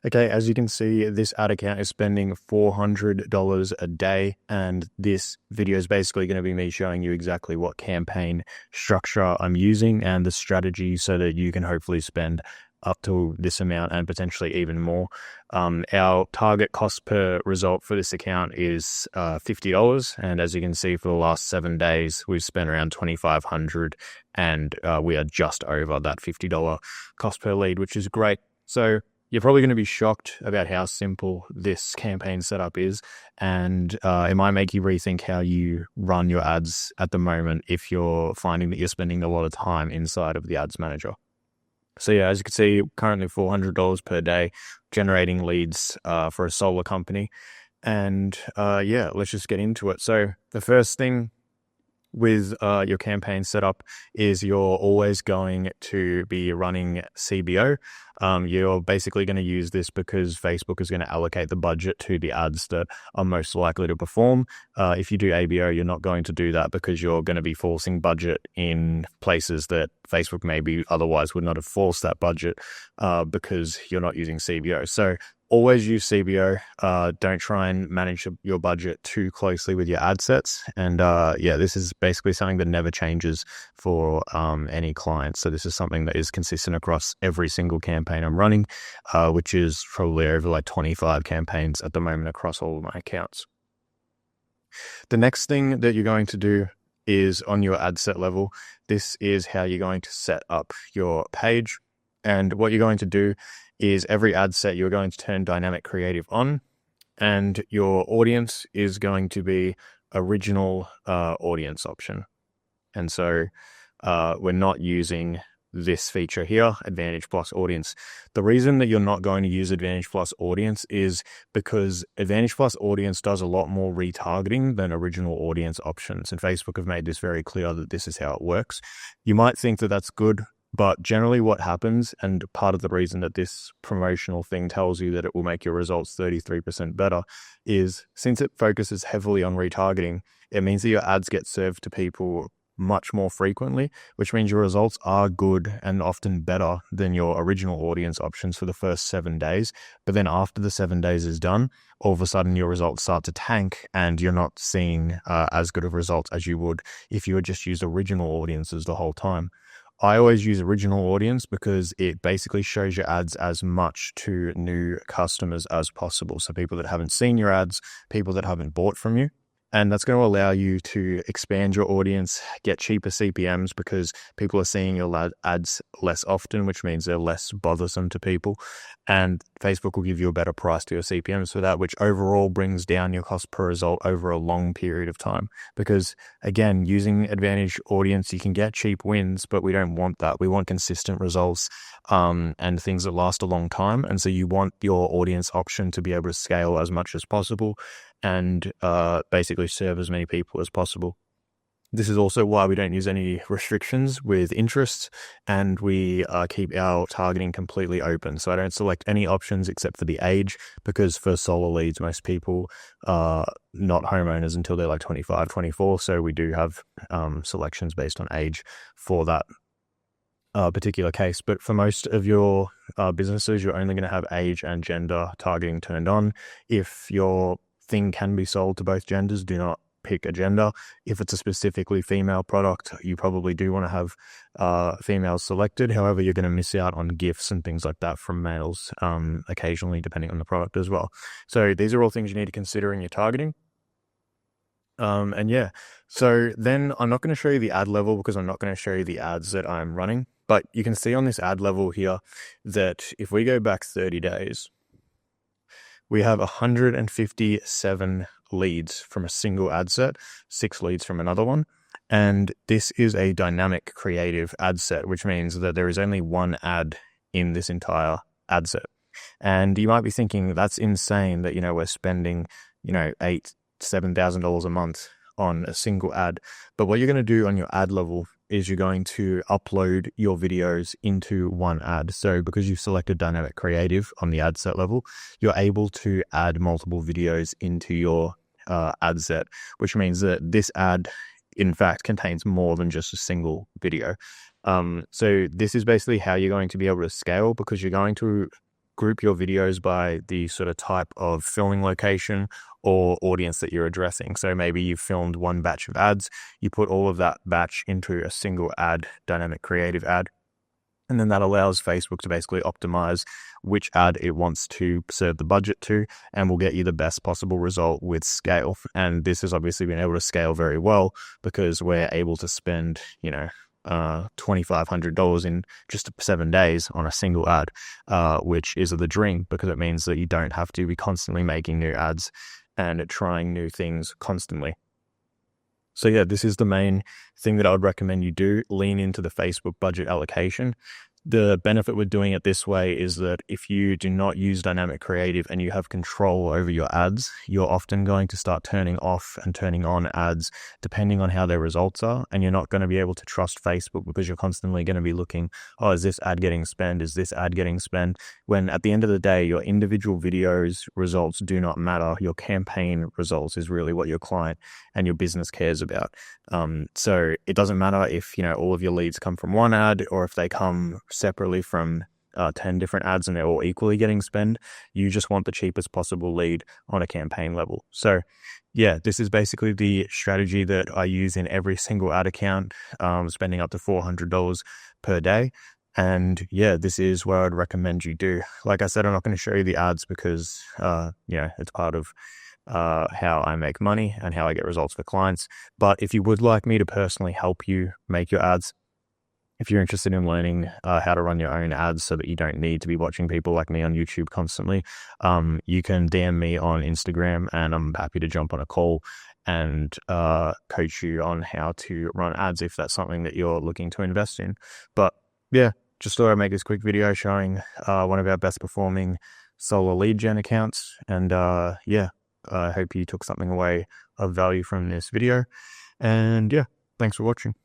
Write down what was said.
Okay, as you can see, this ad account is spending $400 a day, and this video is basically going to be me showing you exactly what campaign structure I'm using and the strategy so that you can hopefully spend up to this amount and potentially even more. Our target cost per result for this account is $50, and as you can see, for the last 7 days, we've spent around $2,500, and we are just over that $50 cost per lead, which is great. So you're probably going to be shocked about how simple this campaign setup is, and it might make you rethink how you run your ads at the moment if you're finding that you're spending a lot of time inside of the ads manager. So yeah, as you can see, currently $400 per day, generating leads for a solar company. And yeah, let's just get into it. So the first thing with your campaign setup is you're always going to be running CBO. You're basically going to use this because Facebook is going to allocate the budget to the ads that are most likely to perform. If you do ABO, you're not going to do that because you're going to be forcing budget in places that Facebook maybe otherwise would not have forced that budget because you're not using CBO. So always use CBO. Don't try and manage your budget too closely with your ad sets. And yeah, this is basically something that never changes for any client. So this is something that is consistent across every single campaign I'm running, which is probably over like 25 campaigns at the moment across all of my accounts. The next thing that you're going to do is on your ad set level. This is how you're going to set up your page. And what you're going to do is every ad set, you're going to turn dynamic creative on, and your audience is going to be original audience option. And so we're not using this feature here, Advantage Plus Audience. The reason that you're not going to use Advantage Plus Audience is because Advantage Plus Audience does a lot more retargeting than original audience options. And Facebook have made this very clear that this is how it works. You might think that that's good, but generally what happens, and part of the reason that this promotional thing tells you that it will make your results 33% better, is since it focuses heavily on retargeting, it means that your ads get served to people much more frequently, which means your results are good and often better than your original audience options for the first 7 days. But then after the 7 days is done, all of a sudden your results start to tank and you're not seeing as good of results as you would if you had just used original audiences the whole time. I always use original audience because it basically shows your ads as much to new customers as possible. So people that haven't seen your ads, people that haven't bought from you. And that's going to allow you to expand your audience, get cheaper CPMs because people are seeing your ads less often, which means they're less bothersome to people. And Facebook will give you a better price to your CPMs for that, which overall brings down your cost per result over a long period of time. Because again, using Advantage Audience, you can get cheap wins, but we don't want that. We want consistent results and things that last a long time. And so you want your audience option to be able to scale as much as possible and basically serve as many people as possible. This is also why we don't use any restrictions with interests, and we keep our targeting completely open. So I don't select any options except for the age, because for solar leads, most people are not homeowners until they're like 25, 24. So we do have selections based on age for that particular case. But for most of your businesses, you're only going to have age and gender targeting turned on. If your thing can be sold to both genders, do not pick a gender. If it's a specifically female product, you probably do want to have females selected. However, you're going to miss out on gifts and things like that from males occasionally, depending on the product as well. So these are all things you need to consider in your targeting. And yeah, so then I'm not going to show you the ad level because I'm not going to show you the ads that I'm running, but you can see on this ad level here that if we go back 30 days, we have 157 leads from a single ad set, 6 leads from another one. And this is a dynamic creative ad set, which means that there is only one ad in this entire ad set. And you might be thinking that's insane that, we're spending, $8,000, $7,000 a month on a single ad. But what you're going to do on your ad level is you're going to upload your videos into one ad. So because you've selected dynamic creative on the ad set level, you're able to add multiple videos into your ad set, which means that this ad, in fact, contains more than just a single video. So this is basically how you're going to be able to scale, because you're going to group your videos by the sort of type of filming location or audience that you're addressing. So maybe you filmed one batch of ads, you put all of that batch into a single ad, dynamic creative ad. And then that allows Facebook to basically optimize which ad it wants to serve the budget to, and will get you the best possible result with scale. And this has obviously been able to scale very well because we're able to spend, $2,500 in just 7 days on a single ad, which is the dream because it means that you don't have to be constantly making new ads and trying new things constantly. So yeah, this is the main thing that I would recommend you do. Lean into the Facebook budget allocation. The benefit with doing it this way is that if you do not use dynamic creative and you have control over your ads, you're often going to start turning off and turning on ads depending on how their results are. And you're not going to be able to trust Facebook because you're constantly going to be looking, oh, is this ad getting spent? Is this ad getting spent? When at the end of the day, your individual videos results do not matter. Your campaign results is really what your client and your business cares about. So it doesn't matter if, all of your leads come from one ad or if they come separately from 10 different ads and they're all equally getting spent. You just want the cheapest possible lead on a campaign level. So yeah, this is basically the strategy that I use in every single ad account, spending up to $400 per day. And yeah, this is what I'd recommend you do. Like I said, I'm not going to show you the ads because, it's part of how I make money and how I get results for clients. But if you would like me to personally help you make your ads, if you're interested in learning how to run your own ads so that you don't need to be watching people like me on YouTube constantly, you can DM me on Instagram and I'm happy to jump on a call and coach you on how to run ads if that's something that you're looking to invest in. But yeah, just thought I'd make this quick video showing one of our best performing solo lead gen accounts. And I hope you took something away of value from this video. And yeah, thanks for watching.